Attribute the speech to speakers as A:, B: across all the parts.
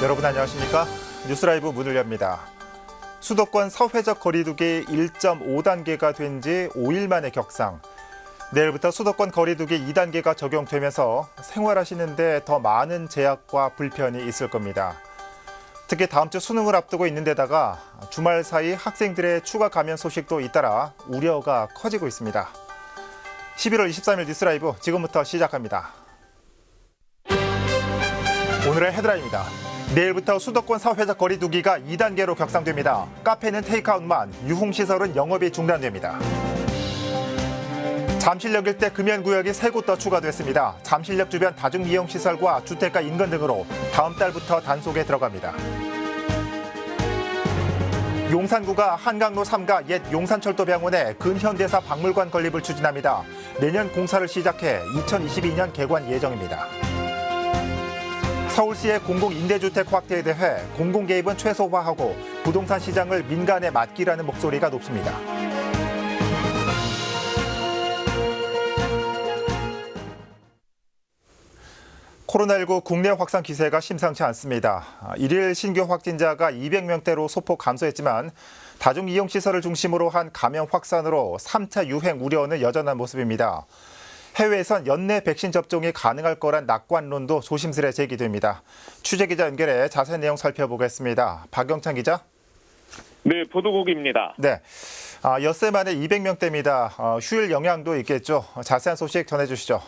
A: 여러분 안녕하십니까? 뉴스라이브 문을 엽니다. 수도권 사회적 거리두기 1.5단계가 된 지 5일 만의 격상. 내일부터 수도권 거리두기 2단계가 적용되면서 생활하시는데 더 많은 제약과 불편이 있을 겁니다. 특히 다음 주 수능을 앞두고 있는 데다가 주말 사이 학생들의 추가 감염 소식도 잇따라 우려가 커지고 있습니다. 11월 23일 뉴스라이브 지금부터 시작합니다. 오늘의 헤드라인입니다. 내일부터 수도권 사회적 거리두기가 2단계로 격상됩니다. 카페는 테이크아웃만, 유흥시설은 영업이 중단됩니다. 잠실역 일대 금연구역이 3곳 더 추가됐습니다. 잠실역 주변 다중이용시설과 주택가 인근 등으로 다음 달부터 단속에 들어갑니다. 용산구가 한강로 3가 옛 용산철도병원에 근현대사 박물관 건립을 추진합니다. 내년 공사를 시작해 2022년 개관 예정입니다. 서울시의 공공임대주택 확대에 대해 공공 개입은 최소화하고 부동산 시장을 민간에 맡기라는 목소리가 높습니다. 코로나19 국내 확산 기세가 심상치 않습니다. 일일 신규 확진자가 200명대로 소폭 감소했지만 다중이용시설을 중심으로 한 감염 확산으로 3차 유행 우려는 여전한 모습입니다. 해외에선 연내 백신 접종이 가능할 거란 낙관론도 조심스레 제기됩니다. 취재기자 연결해 자세한 내용 살펴보겠습니다. 박영찬 기자.
B: 네, 보도국입니다.
A: 네, 엿새 만에 200명대입니다. 휴일 영향도 있겠죠. 자세한 소식 전해주시죠.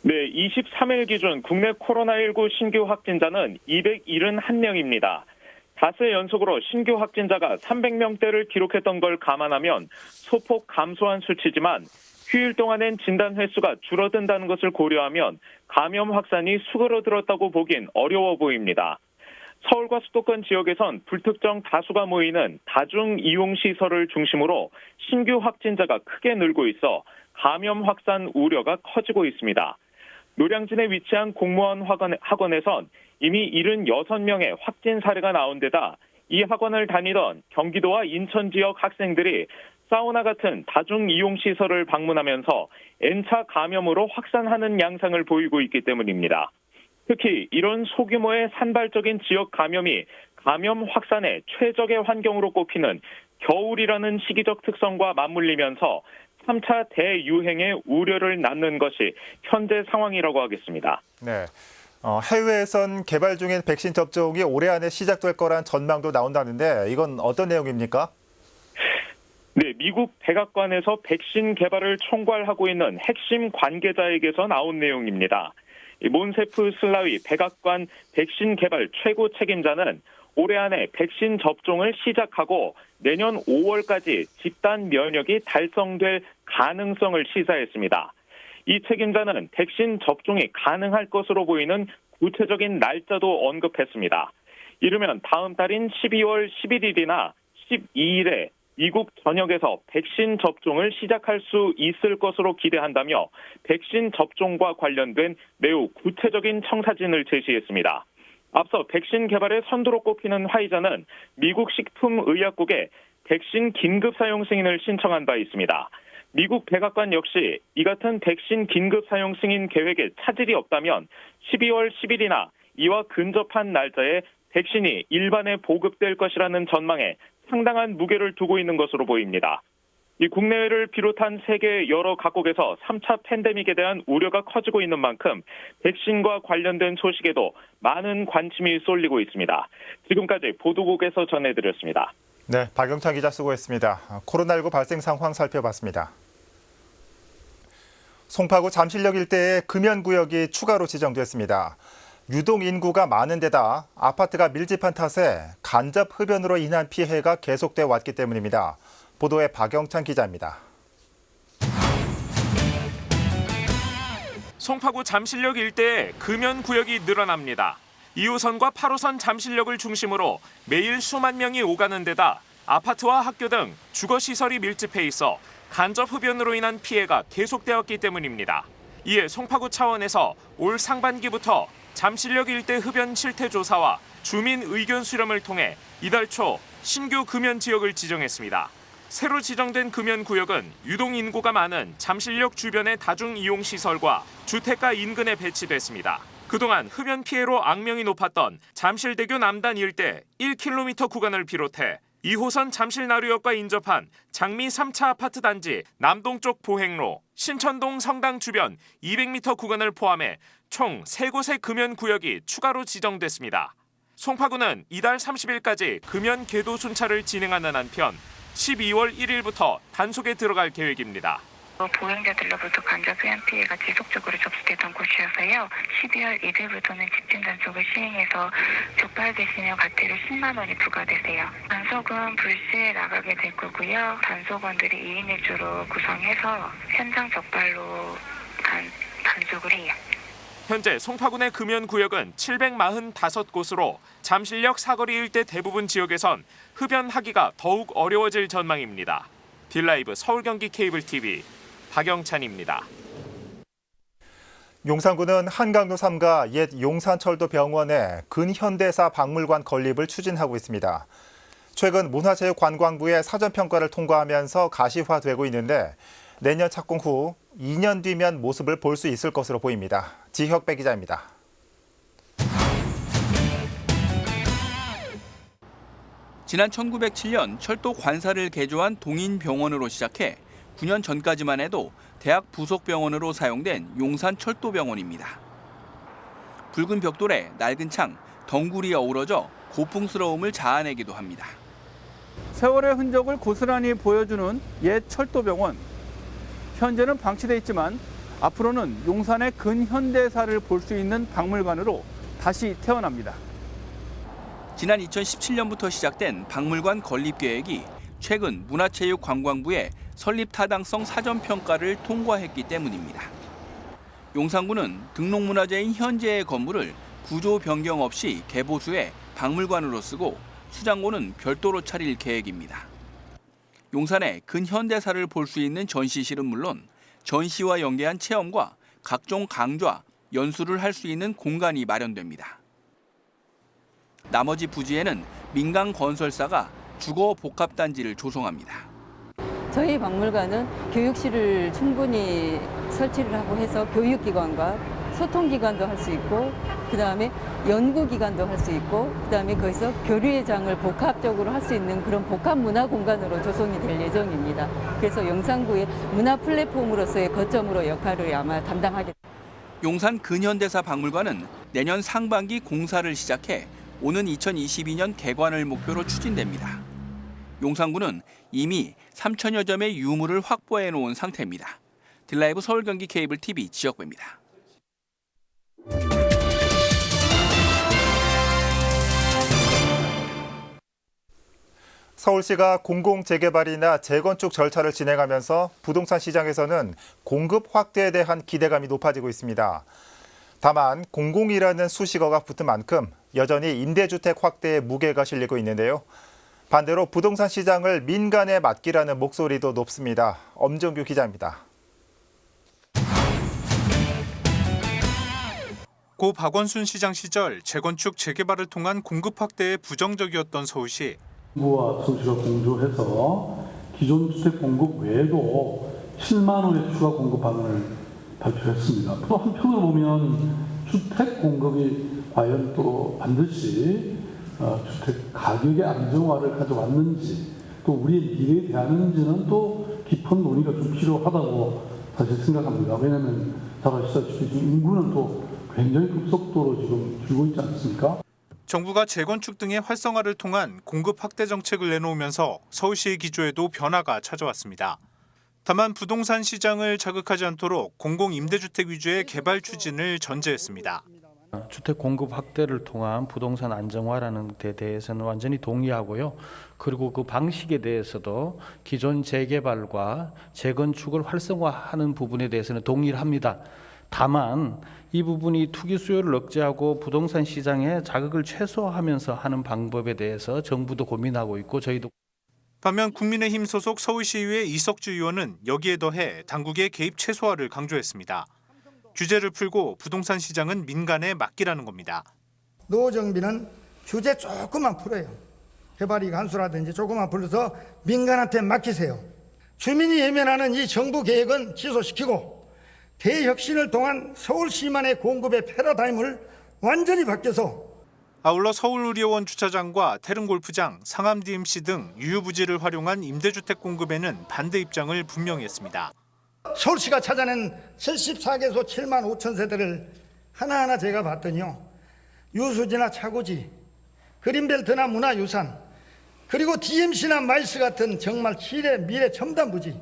B: 네, 23일 기준 국내 코로나19 신규 확진자는 271명입니다. 닷새 연속으로 신규 확진자가 300명대를 기록했던 걸 감안하면 소폭 감소한 수치지만 휴일 동안엔 진단 횟수가 줄어든다는 것을 고려하면 감염 확산이 수그러들었다고 보긴 어려워 보입니다. 서울과 수도권 지역에선 불특정 다수가 모이는 다중이용시설을 중심으로 신규 확진자가 크게 늘고 있어 감염 확산 우려가 커지고 있습니다. 노량진에 위치한 공무원 학원에선 이미 76명의 확진 사례가 나온 데다 이 학원을 다니던 경기도와 인천 지역 학생들이 사우나 같은 다중이용시설을 방문하면서 N차 감염으로 확산하는 양상을 보이고 있기 때문입니다. 특히 이런 소규모의 산발적인 지역 감염이 감염 확산의 최적의 환경으로 꼽히는 겨울이라는 시기적 특성과 맞물리면서 3차 대유행의 우려를 낳는 것이 현재 상황이라고 하겠습니다.
A: 네, 해외에선 개발 중인 백신 접종이 올해 안에 시작될 거란 전망도 나온다는데 이건 어떤 내용입니까?
B: 네, 미국 백악관에서 백신 개발을 총괄하고 있는 핵심 관계자에게서 나온 내용입니다. 몬세프 슬라위 백악관 백신 개발 최고 책임자는 올해 안에 백신 접종을 시작하고 내년 5월까지 집단 면역이 달성될 가능성을 시사했습니다. 이 책임자는 백신 접종이 가능할 것으로 보이는 구체적인 날짜도 언급했습니다. 이르면 다음 달인 12월 11일이나 12일에 미국 전역에서 백신 접종을 시작할 수 있을 것으로 기대한다며 백신 접종과 관련된 매우 구체적인 청사진을 제시했습니다. 앞서 백신 개발의 선두로 꼽히는 화이자는 미국 식품의약국에 백신 긴급 사용 승인을 신청한 바 있습니다. 미국 백악관 역시 이 같은 백신 긴급 사용 승인 계획에 차질이 없다면 12월 10일이나 이와 근접한 날짜에 백신이 일반에 보급될 것이라는 전망에 상당한 무게를 두고 있는 것으로 보입니다. 이 국내를 비롯한 세계 여러 각국에서 3차 팬데믹에 대한 우려가 커지고 있는 만큼 백신과 관련된 소식에도 많은 관심이 쏠리고 있습니다. 지금까지 보도국에서 전해드렸습니다.
A: 네, 박영찬 기자 수고했습니다. 코로나19 발생 상황 살펴봤습니다. 송파구 잠실역 일대에 금연구역이 추가로 지정됐습니다. 유동 인구가 많은 데다 아파트가 밀집한 탓에 간접 흡연으로 인한 피해가 계속돼 왔기 때문입니다. 보도에 박영찬 기자입니다.
C: 송파구 잠실역 일대에 금연구역이 늘어납니다. 2호선과 8호선 잠실역을 중심으로 매일 수만 명이 오가는 데다 아파트와 학교 등 주거시설이 밀집해 있어 간접 흡연으로 인한 피해가 계속되었기 때문입니다. 이에 송파구 차원에서 올 상반기부터 잠실역 일대 흡연 실태 조사와 주민 의견 수렴을 통해 이달 초 신규 금연 지역을 지정했습니다. 새로 지정된 금연구역은 유동 인구가 많은 잠실역 주변의 다중이용시설과 주택가 인근에 배치됐습니다. 그동안 흡연 피해로 악명이 높았던 잠실대교 남단 일대 1km 구간을 비롯해 2호선 잠실나루역과 인접한 장미 3차 아파트 단지 남동쪽 보행로, 신천동 성당 주변 200m 구간을 포함해 총 3곳의 금연 구역이 추가로 지정됐습니다. 송파구는 이달 30일까지 금연 계도 순찰을 진행하는 한편 12월 1일부터 단속에 들어갈 계획입니다.
D: 보행자들로부터 간접 흡연 피해가 지속적으로 접수됐던 곳이어서요. 12월 1일부터는 집중 단속을 시행해서 적발되시면 과태료 10만 원이 부과되세요. 단속은 불시에 나가게 될 거고요. 단속원들이 2인 1조로 구성해서 현장 적발로 단속을 해요.
C: 현재 송파군의 금연 구역은 745곳으로 잠실역 사거리 일대 대부분 지역에선 흡연하기가 더욱 어려워질 전망입니다. 딜라이브 서울 경기 케이블 TV 박영찬입니다.
A: 용산구는 한강로 3가 옛 용산철도병원의 근현대사 박물관 건립을 추진하고 있습니다. 최근 문화체육관광부의 사전평가를 통과하면서 가시화되고 있는데 내년 착공 후 2년 뒤면 모습을 볼 수 있을 것으로 보입니다. 지혁배 기자입니다.
E: 지난 1907년 철도 관사를 개조한 동인병원으로 시작해 9년 전까지만 해도 대학 부속병원으로 사용된 용산철도병원입니다. 붉은 벽돌에 낡은 창, 덩굴이 어우러져 고풍스러움을 자아내기도 합니다.
F: 세월의 흔적을 고스란히 보여주는 옛 철도병원. 현재는 방치돼 있지만 앞으로는 용산의 근현대사를 볼 수 있는 박물관으로 다시 태어납니다.
E: 지난 2017년부터 시작된 박물관 건립 계획이 최근 문화체육관광부의 설립 타당성 사전평가를 통과했기 때문입니다. 용산구는 등록문화재인 현재의 건물을 구조 변경 없이 개보수해 박물관으로 쓰고 수장고는 별도로 차릴 계획입니다. 용산의 근현대사를 볼 수 있는 전시실은 물론 전시와 연계한 체험과 각종 강좌, 연수를 할 수 있는 공간이 마련됩니다. 나머지 부지에는 민간 건설사가 주거 복합단지를 조성합니다.
G: 저희 박물관은 교육실을 충분히 설치를 하고 해서 교육기관과 소통기관도 할 수 있고 그다음에 연구기관도 할 수 있고 그다음에 거기서 교류의 장을 복합적으로 할 수 있는 그런 복합문화공간으로 조성이 될 예정입니다. 그래서 용산구의 문화 플랫폼으로서의 거점으로 역할을 아마 담당하게 됩니다.
E: 용산 근현대사 박물관은 내년 상반기 공사를 시작해 오는 2022년 개관을 목표로 추진됩니다. 용산구는 이미 3천여 점의 유물을 확보해 놓은 상태입니다. 딜라이브 서울 경기 케이블 TV 지역배입니다.
A: 서울시가 공공재개발이나 재건축 절차를 진행하면서 부동산 시장에서는 공급 확대에 대한 기대감이 높아지고 있습니다. 다만 공공이라는 수식어가 붙은 만큼 여전히 임대주택 확대에 무게가 실리고 있는데요. 반대로 부동산 시장을 민간에 맡기라는 목소리도 높습니다. 엄정규 기자입니다.
H: 고 박원순 시장 시절 재건축 재개발을 통한 공급 확대에 부정적이었던 서울시.
I: 정부와 서울시가 공조해서 기존 주택 공급 외에도 7만 호의 추가 공급 방안을 발표했습니다. 또 한편으로 보면 주택 공급이 과연 또 반드시 주택 가격의 안정화를 가져왔는지 또 우리의 미래에 대하는지는 또 깊은 논의가 좀 필요하다고 사실 생각합니다. 왜냐하면 잘 아시다시피 지금 인구는 또 굉장히 급속도로 지금 줄고 있지 않습니까?
H: 정부가 재건축 등의 활성화를 통한 공급 확대 정책을 내놓으면서 서울시의 기조에도 변화가 찾아왔습니다. 다만 부동산 시장을 자극하지 않도록 공공임대주택 위주의 개발 추진을 전제했습니다.
J: 주택 공급 확대를 통한 부동산 안정화라는 데 대해서는 완전히 동의하고요. 그리고 그 방식에 대해서도 기존 재개발과 재건축을 활성화하는 부분에 대해서는 동의를 합니다. 다만 이 부분이 투기 수요를 억제하고 부동산 시장의 자극을 최소화하면서 하는 방법에 대해서 정부도 고민하고 있고 저희도.
H: 반면 국민의힘 소속 서울시의회 이석주 의원은 여기에 더해 당국의 개입 최소화를 강조했습니다. 규제를 풀고 부동산 시장은 민간에 맡기라는 겁니다.
K: 노정비는 규제 조금만 풀어요. 개발이 간수라든지 조금만 풀어서 민간한테 맡기세요. 주민이 예면하는 이 정부 계획은 취소시키고 대혁신을 통한 서울시만의 공급의 패러다임을 완전히 바뀌어서
H: 아울러 서울의료원 주차장과 태릉골프장, 상암 DMC 등 유휴부지를 활용한 임대주택 공급에는 반대 입장을 분명히 했습니다.
K: 서울시가 찾아낸 74개소 7만 5천 세대를 하나하나 제가 봤더니요. 유수지나 차고지, 그린벨트나 문화유산, 그리고 DMC나 마이스 같은 정말 미래 첨단 부지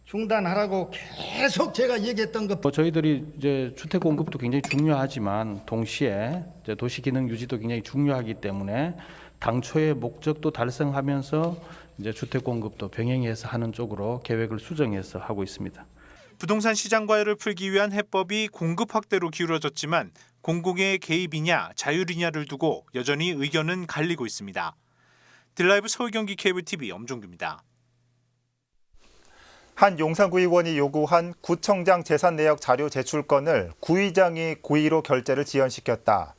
K: 중단하라고 계속 제가 얘기했던 것.
J: 저희들이 이제 주택 공급도 굉장히 중요하지만 동시에 이제 도시 기능 유지도 굉장히 중요하기 때문에 당초의 목적도 달성하면서 이제 주택 공급도 병행해서 하는 쪽으로 계획을 수정해서 하고 있습니다.
H: 부동산 시장 과열을 풀기 위한 해법이 공급 확대로 기울어졌지만 공공의 개입이냐 자율이냐를 두고 여전히 의견은 갈리고 있습니다. 딜라이브 서울 경기 케이블 TV 엄종규입니다.
A: 한 용산구 의원이 요구한 구청장 재산 내역 자료 제출건을 구의장이 고의로 결재를 지연시켰다.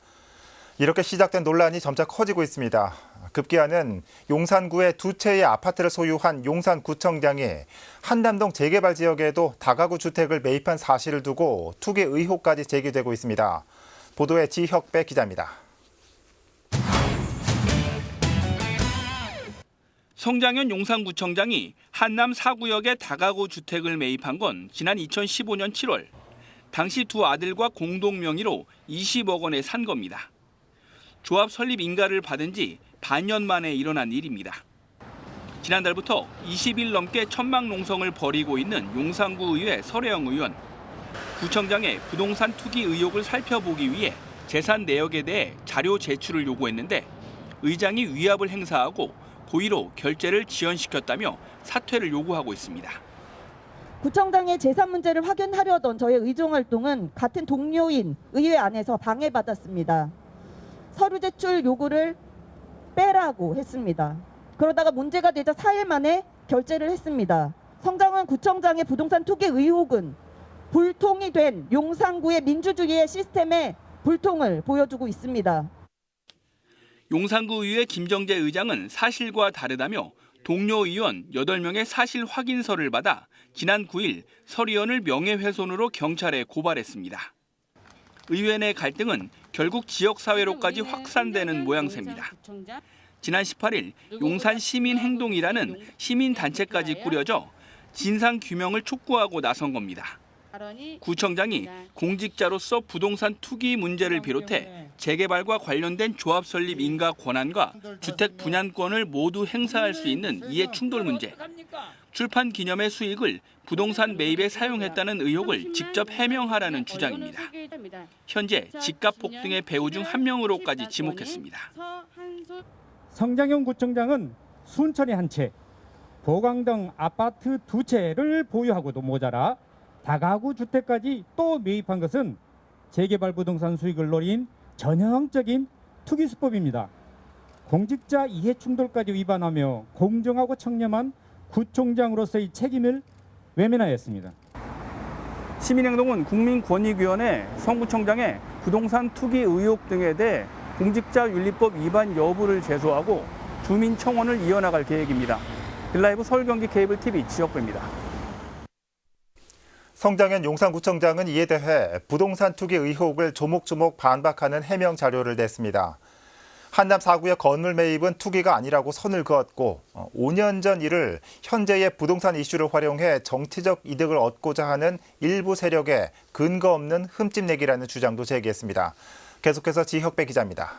A: 이렇게 시작된 논란이 점차 커지고 있습니다. 급기야는 용산구의 2채의 아파트를 소유한 용산구청장이 한남동 재개발 지역에도 다가구 주택을 매입한 사실을 두고 투기 의혹까지 제기되고 있습니다. 보도에 지혁배 기자입니다.
E: 성장현 용산구청장이 한남 4구역에 다가구 주택을 매입한 건 지난 2015년 7월. 당시 두 아들과 공동 명의로 20억 원에 산 겁니다. 조합 설립 인가를 받은 지 반년 만에 일어난 일입니다. 지난달부터 20일 넘게 천막 농성을 벌이고 있는 용산구 의회 설혜영 의원. 구청장의 부동산 투기 의혹을 살펴보기 위해 재산 내역에 대해 자료 제출을 요구했는데 의장이 위압을 행사하고 고의로 결재를 지연시켰다며 사퇴를 요구하고 있습니다.
L: 구청장의 재산 문제를 확인하려던 저의 의정 활동은 같은 동료인 의회 안에서 방해받았습니다. 서류 제출 요구를 빼라고 했습니다. 그러다가 문제가 되자 4일 만에 결재를 했습니다. 성장현 구청장의 부동산 투기 의혹은 불통이 된 용산구의 민주주의의 시스템에 불통을 보여주고 있습니다.
E: 용산구 의회 김정재 의장은 사실과 다르다며 동료 의원 8명의 사실 확인서를 받아 지난 9일 설 의원을 명예훼손으로 경찰에 고발했습니다. 의회 내 갈등은 결국 지역사회로까지 확산되는 모양새입니다. 지난 18일 용산시민행동이라는 시민단체까지 꾸려져 진상규명을 촉구하고 나선 겁니다. 구청장이 공직자로서 부동산 투기 문제를 비롯해 재개발과 관련된 조합 설립 인가 권한과 주택 분양권을 모두 행사할 수 있는 이해충돌 문제, 출판 기념의 수익을 부동산 매입에 사용했다는 의혹을 직접 해명하라는 주장입니다. 현재 집값 폭등의 배우 중 한 명으로까지 지목했습니다.
M: 성장현 구청장은 순천에 한 채, 보강동 아파트 2채를 보유하고도 모자라 다가구 주택까지 또 매입한 것은 재개발 부동산 수익을 노린 전형적인 투기 수법입니다. 공직자 이해충돌까지 위반하며 공정하고 청렴한 구청장으로서의 책임을 외면하였습니다.
F: 시민행동은 국민권익위원회 성구청장의 부동산 투기 의혹 등에 대해 공직자윤리법 위반 여부를 제소하고 주민청원을 이어나갈 계획입니다. 딜라이브 서울 경기 케이블 TV 지역배입니다.
A: 성장현 용산구청장은 이에 대해 부동산 투기 의혹을 조목조목 반박하는 해명 자료를 냈습니다. 한남 4구의 건물 매입은 투기가 아니라고 선을 그었고 5년 전 일을 현재의 부동산 이슈를 활용해 정치적 이득을 얻고자 하는 일부 세력의 근거 없는 흠집내기라는 주장도 제기했습니다. 계속해서 지혁배 기자입니다.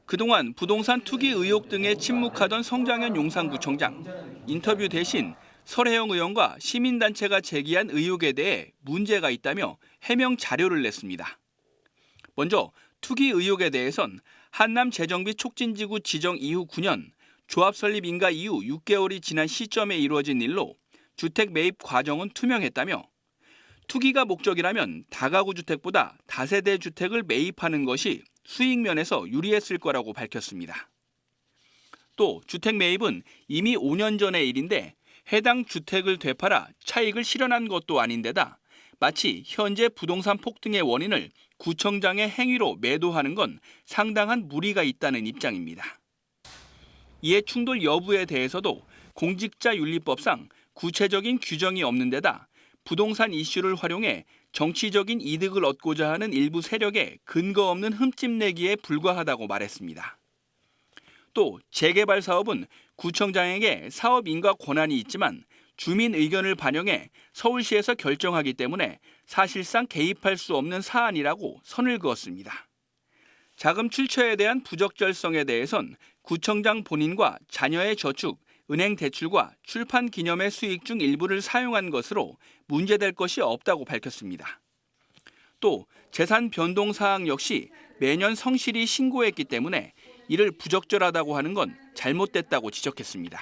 E: 그동안 부동산 투기 의혹 등에 침묵하던 성장현 용산구청장. 인터뷰 대신 설혜영 의원과 시민단체가 제기한 의혹에 대해 문제가 있다며 해명 자료를 냈습니다. 먼저 투기 의혹에 대해선 한남 재정비 촉진지구 지정 이후 9년, 조합 설립 인가 이후 6개월이 지난 시점에 이루어진 일로 주택 매입 과정은 투명했다며 투기가 목적이라면 다가구 주택보다 다세대 주택을 매입하는 것이 수익 면에서 유리했을 거라고 밝혔습니다. 또 주택 매입은 이미 5년 전의 일인데 해당 주택을 되팔아 차익을 실현한 것도 아닌데다 마치 현재 부동산 폭등의 원인을 구청장의 행위로 매도하는 건 상당한 무리가 있다는 입장입니다. 이에 충돌 여부에 대해서도 공직자윤리법상 구체적인 규정이 없는 데다 부동산 이슈를 활용해 정치적인 이득을 얻고자 하는 일부 세력의 근거 없는 흠집내기에 불과하다고 말했습니다. 또 재개발 사업은 구청장에게 사업 인가 권한이 있지만 주민 의견을 반영해 서울시에서 결정하기 때문에 사실상 개입할 수 없는 사안이라고 선을 그었습니다. 자금 출처에 대한 부적절성에 대해선 구청장 본인과 자녀의 저축, 은행 대출과 출판 기념회 수익 중 일부를 사용한 것으로 문제될 것이 없다고 밝혔습니다. 또 재산 변동 사항 역시 매년 성실히 신고했기 때문에 이를 부적절하다고 하는 건 잘못됐다고 지적했습니다.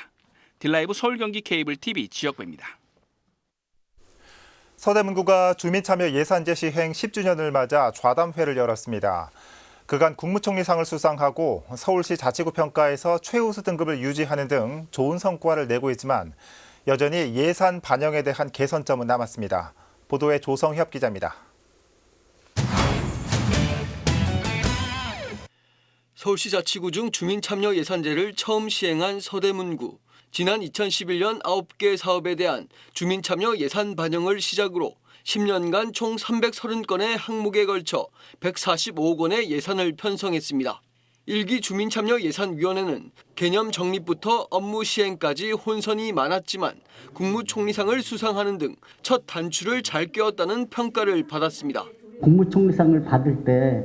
E: 딜라이브 서울 경기 케이블 TV 지역배입니다.
A: 서대문구가 주민참여 예산제 시행 10주년을 맞아 좌담회를 열었습니다. 그간 국무총리상을 수상하고 서울시 자치구 평가에서 최우수 등급을 유지하는 등 좋은 성과를 내고 있지만 여전히 예산 반영에 대한 개선점은 남았습니다. 보도에 조성협 기자입니다.
N: 서울시 자치구 중 주민참여 예산제를 처음 시행한 서대문구. 지난 2011년 9개 사업에 대한 주민참여 예산 반영을 시작으로 10년간 총 330건의 항목에 걸쳐 145억 원의 예산을 편성했습니다. 1기 주민참여 예산위원회는 개념 정립부터 업무 시행까지 혼선이 많았지만 국무총리상을 수상하는 등 첫 단추를 잘 꿰었다는 평가를 받았습니다.
O: 국무총리상을 받을 때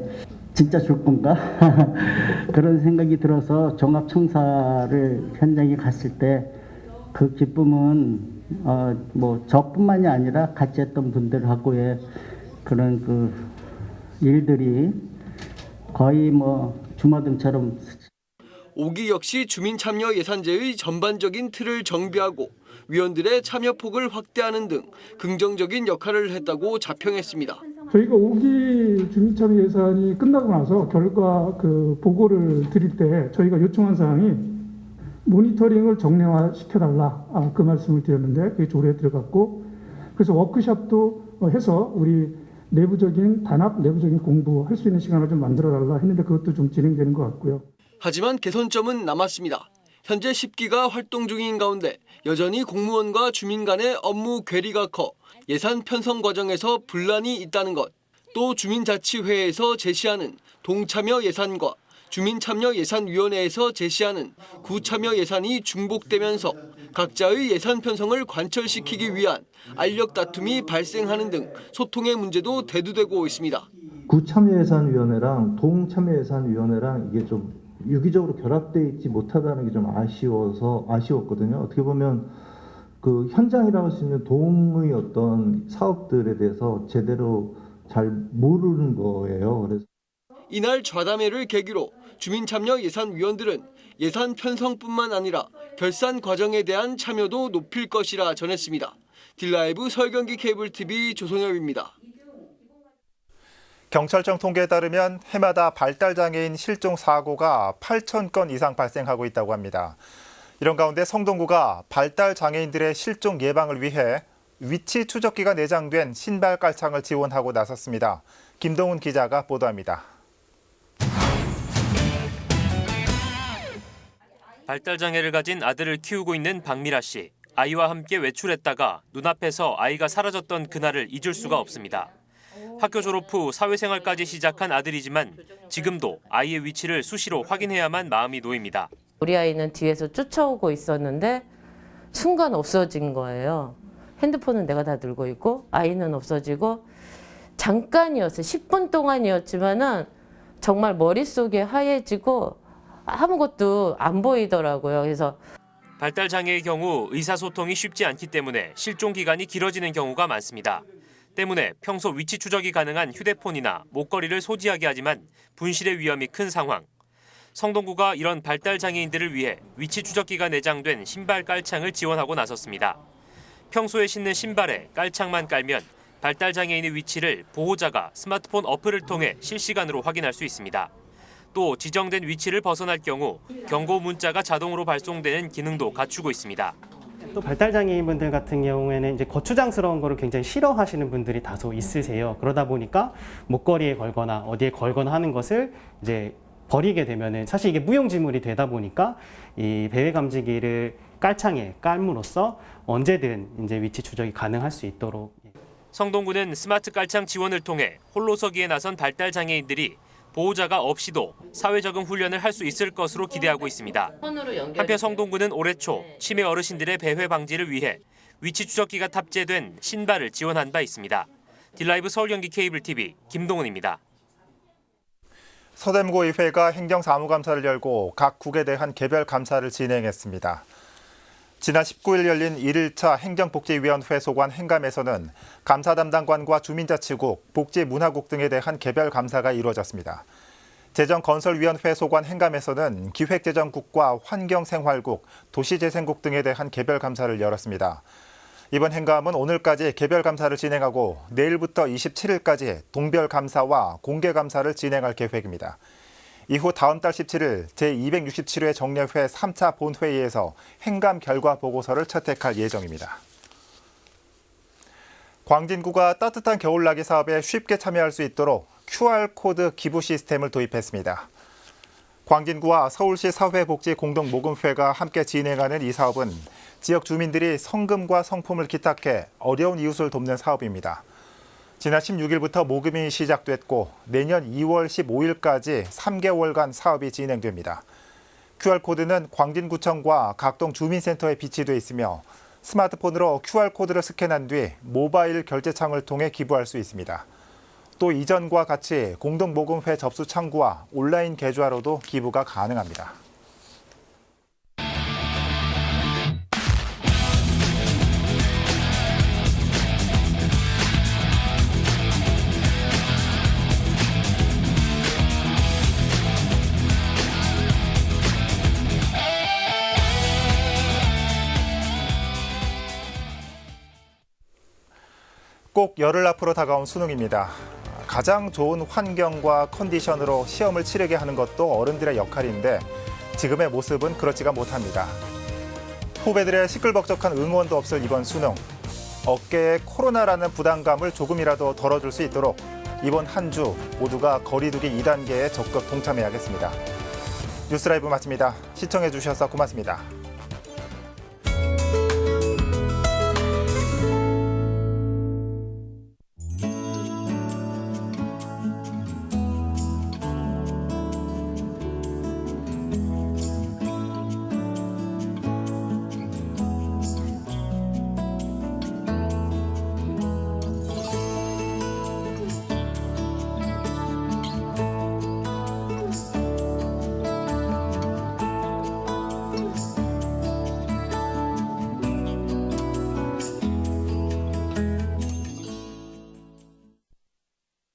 O: 진짜 줄 건가? 그런 생각이 들어서 종합청사를 현장에 갔을 때 그 기쁨은 저뿐만이 아니라 같이 했던 분들하고의 그런 그 일들이 거의 주마등처럼.
N: 5기 역시 주민참여 예산제의 전반적인 틀을 정비하고 위원들의 참여폭을 확대하는 등 긍정적인 역할을 했다고 자평했습니다.
I: 저희가 5기 주민참여 예산이 끝나고 나서 결과 보고를 드릴 때 저희가 요청한 사항이 모니터링을 정례화시켜달라 그 말씀을 드렸는데 그게 조례에 들어갔고 그래서 워크숍도 해서 우리 내부적인 단합, 내부적인 공부할 수 있는 시간을 좀 만들어달라 했는데 그것도 좀 진행되는 것 같고요.
N: 하지만 개선점은 남았습니다. 현재 10기가 활동 중인 가운데 여전히 공무원과 주민 간의 업무 괴리가 커 예산 편성 과정에서 분란이 있다는 것, 또 주민자치회에서 제시하는 동참여 예산과 주민참여예산위원회에서 제시하는 구참여 예산이 중복되면서 각자의 예산 편성을 관철시키기 위한 알력 다툼이 발생하는 등 소통의 문제도 대두되고 있습니다.
P: 구참여예산위원회랑 동참여예산위원회랑 이게 좀 유기적으로 결합되어 있지 못하다는 게 좀 아쉬웠거든요. 어떻게 보면 그 현장이라고 할 수 있는 동의 어떤 사업들에 대해서 제대로 잘 모르는 거예요. 그래서
N: 이날 좌담회를 계기로 주민참여예산위원들은 예산 편성뿐만 아니라 결산 과정에 대한 참여도 높일 것이라 전했습니다. 딜라이브 서울 경기 케이블 TV 조성엽입니다.
A: 경찰청 통계에 따르면 해마다 발달장애인 실종 사고가 8,000건 이상 발생하고 있다고 합니다. 이런 가운데 성동구가 발달장애인들의 실종 예방을 위해 위치 추적기가 내장된 신발 깔창을 지원하고 나섰습니다. 김동훈 기자가 보도합니다.
C: 발달장애를 가진 아들을 키우고 있는 박미라 씨. 아이와 함께 외출했다가 눈앞에서 아이가 사라졌던 그날을 잊을 수가 없습니다. 학교 졸업 후 사회생활까지 시작한 아들이지만 지금도 아이의 위치를 수시로 확인해야만 마음이 놓입니다.
Q: 우리 아이는 뒤에서 쫓아오고 있었는데 순간 없어진 거예요. 핸드폰은 내가 다 들고 있고 아이는 없어지고 잠깐이었어요. 10분 동안이었지만은 정말 머릿속에 하얘지고 아무것도 안 보이더라고요. 그래서
C: 발달장애의 경우 의사소통이 쉽지 않기 때문에 실종 기간이 길어지는 경우가 많습니다. 때문에 평소 위치 추적이 가능한 휴대폰이나 목걸이를 소지하게 하지만 분실의 위험이 큰 상황. 성동구가 이런 발달장애인들을 위해 위치 추적기가 내장된 신발 깔창을 지원하고 나섰습니다. 평소에 신는 신발에 깔창만 깔면 발달장애인의 위치를 보호자가 스마트폰 어플을 통해 실시간으로 확인할 수 있습니다. 또 지정된 위치를 벗어날 경우 경고 문자가 자동으로 발송되는 기능도 갖추고 있습니다.
R: 또 발달장애인분들 같은 경우에는 이제 거추장스러운 거를 굉장히 싫어하시는 분들이 다소 있으세요. 그러다 보니까 목걸이에 걸거나 어디에 걸거나 하는 것을 이제 버리게 되면은 사실 이게 무용지물이 되다 보니까 이 배회 감지기를 깔창에 깔므로써 언제든 이제 위치 추적이 가능할 수 있도록.
C: 성동구는 스마트 깔창 지원을 통해 홀로 서기에 나선 발달 장애인들이 보호자가 없이도 사회 적응 훈련을 할 수 있을 것으로 기대하고 있습니다. 한편 성동구는 올해 초 치매 어르신들의 배회 방지를 위해 위치 추적기가 탑재된 신발을 지원한 바 있습니다. 딜라이브 서울 경기 케이블 TV 김동훈입니다.
A: 서대문구 의회가 행정사무감사를 열고 각 국에 대한 개별 감사를 진행했습니다. 지난 19일 열린 1일차 행정복지위원회 소관 행감에서는 감사 담당관과 주민자치국, 복지문화국 등에 대한 개별 감사가 이루어졌습니다. 재정건설위원회 소관 행감에서는 기획재정국과 환경생활국, 도시재생국 등에 대한 개별 감사를 열었습니다. 이번 행감은 오늘까지 개별 감사를 진행하고 내일부터 27일까지 동별 감사와 공개 감사를 진행할 계획입니다. 이후 다음 달 17일 제267회 정례회 3차 본회의에서 행감 결과 보고서를 채택할 예정입니다. 광진구가 따뜻한 겨울나기 사업에 쉽게 참여할 수 있도록 QR코드 기부 시스템을 도입했습니다. 광진구와 서울시 사회복지공동모금회가 함께 진행하는 이 사업은 지역 주민들이 성금과 성품을 기탁해 어려운 이웃을 돕는 사업입니다. 지난 16일부터 모금이 시작됐고 내년 2월 15일까지 3개월간 사업이 진행됩니다. QR코드는 광진구청과 각동 주민센터에 비치돼 있으며 스마트폰으로 QR코드를 스캔한 뒤 모바일 결제창을 통해 기부할 수 있습니다. 또 이전과 같이 공동모금회 접수 창구와 온라인 계좌로도 기부가 가능합니다. 꼭 열흘 앞으로 다가온 수능입니다. 가장 좋은 환경과 컨디션으로 시험을 치르게 하는 것도 어른들의 역할인데 지금의 모습은 그렇지가 못합니다. 후배들의 시끌벅적한 응원도 없을 이번 수능. 어깨에 코로나라는 부담감을 조금이라도 덜어줄 수 있도록 이번 한 주 모두가 거리두기 2단계에 적극 동참해야겠습니다. 뉴스라이브 마칩니다. 시청해 주셔서 고맙습니다.